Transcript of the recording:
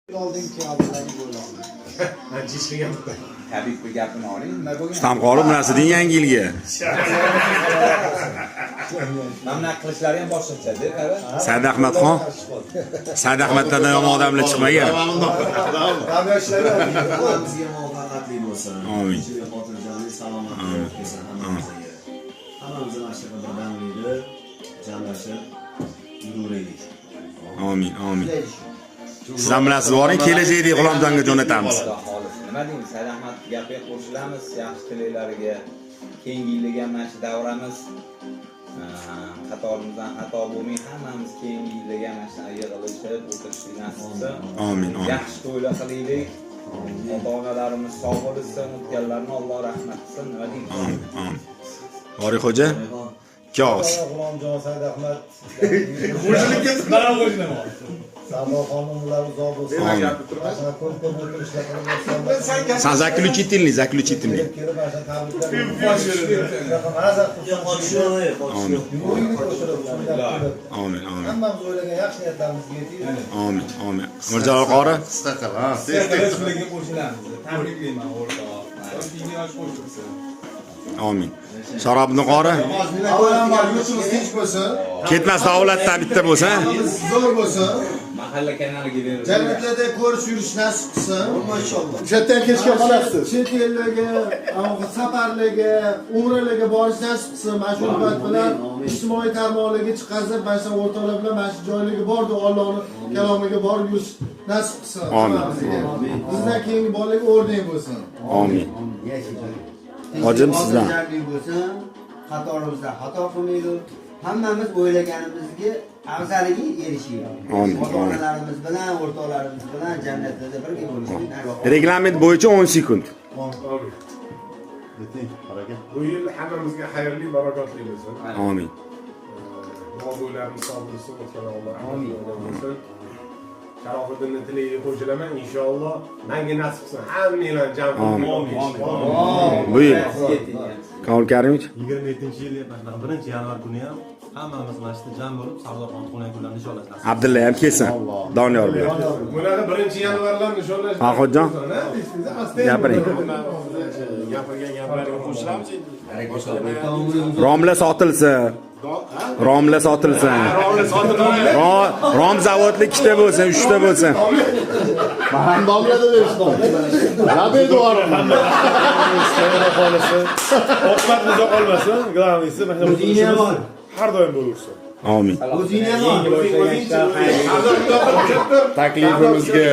Oldingi oldingi bo'ldi. Jishligan bitta. Habib bir gapini oling, nima bo'lgan? Tam qolib narsa deng yangi yilga. Mana qilishlari ham boshqacha-da, qara. Said Ahmadxon. Said Ahmaddan yomon odamlar chiqmagan. Qarindoshlari Hammamizga muvaffaqiyatli bo'lsin. Amin. Xotirjamlik, salomatlik kelsin hammamizga. Hammamizni mana shu birdamlikda jamlashib yuraveraylik. Amin, amin. Sizlar bilasiz, boring kelajakda G'ulomjonga jo'natamiz. Nima deymiz? Said Ahmad gapiga qo'shilamiz, yaxshi tilaklariga keyingi yilga mana shu davramiz xatoimizdan xato bo'lmay hammamiz keyingi yilga mana shu yig'ilishib o'tirishlik nasib qilsin. Amin, amin. Yaxshi to'ylar qilaylik. Ota-onalarimiz sog' bo'lsin, o'tganlarni Alloh rahmat qilsin. Nima deymiz? Amin, amin. Boring xo'ja. Kos. G'ulomjon Said Ahmad. Qo'shilib mana qo'shilaman. Savdo qonunlari uzoq bo'lsin. Mana ko'p o'tirishlar qilib bo'lsin. Sen zaключительный. Kelib mana tabriklar. Amin, amin. Hammamiz o'ylagan yaxshi niyatlarimizga yetaylik. Amin, amin. Mirjalol qori. Respublikaga qo'shilamiz. Tabriklayman o'rtoq. Toshkentga yosh qo'shilsin. Amin. Sharobni qori. Avvalambor yurtimiz tinch bo'lsin. Ketmas davlatdan bitta bo'lsa. Zo'r bo'lsin. Mahalla kanaliga berib. Jannatlarda ko'rish yurish nasib qilsin. Maşallah. O'sha yerdan kelishga qolasiz. Chet ellarga, safarlarga, umralarga borish nasib qilsin. Mana shu niyat bilan ijtimoiy tarmoqlarga chiqazib, mana shu o'rtoqlar bilan mana shu joylarga bordi, Allohning kalomiga borib yurish nasib qilsin. Amin. Bizdan keyingi bolalarga o'rnak bo'lsin. Amin. Hojim sizdan. bo'lsin, xatorimizdan xato qilmaylik. Hammamiz o'ylaganimizga afzaliga erishaylik. Amin. Ota-onalarimiz bilan, o'rtoqlarimiz bilan jannatda birga bo'lishlik. Reglament bo'yicha 10 sekund. Bu yil hammamizga xayrli, barakotli bo'lsin. Amin. Mavzularimiz sog' bo'lsin, o'tgan Alloh bo'lsin. Sharofiddinni tiliga qo'shilaman, inshaalloh menga nasib qilsin. Hammanglar jam qilib Bu yil. Kamol Karimov. 27-yil 1 yanvar kuni ham hammamiz mana shu jam bo'lib Sardorxon tug'ilgan kunlarini nishonlash. Abdulla ham kelsin. Doniyor bilan. bunaqa 1-yanvarlar nishonlash. Farhodjon. Gapiring. Gapirgan gaplarga qo'shilamiz endi. Romla sotilsin. Romla sotilsin. Rom zavodli 2 ta bo'lsin, 3 ta bo'lsin. Ham domlada berishdi. Rabbi duorim. Oqibatimiz qolmasin, glavnisi mana bu har doim bo'lursin. Amin. O'zingga bor. Taklifimizga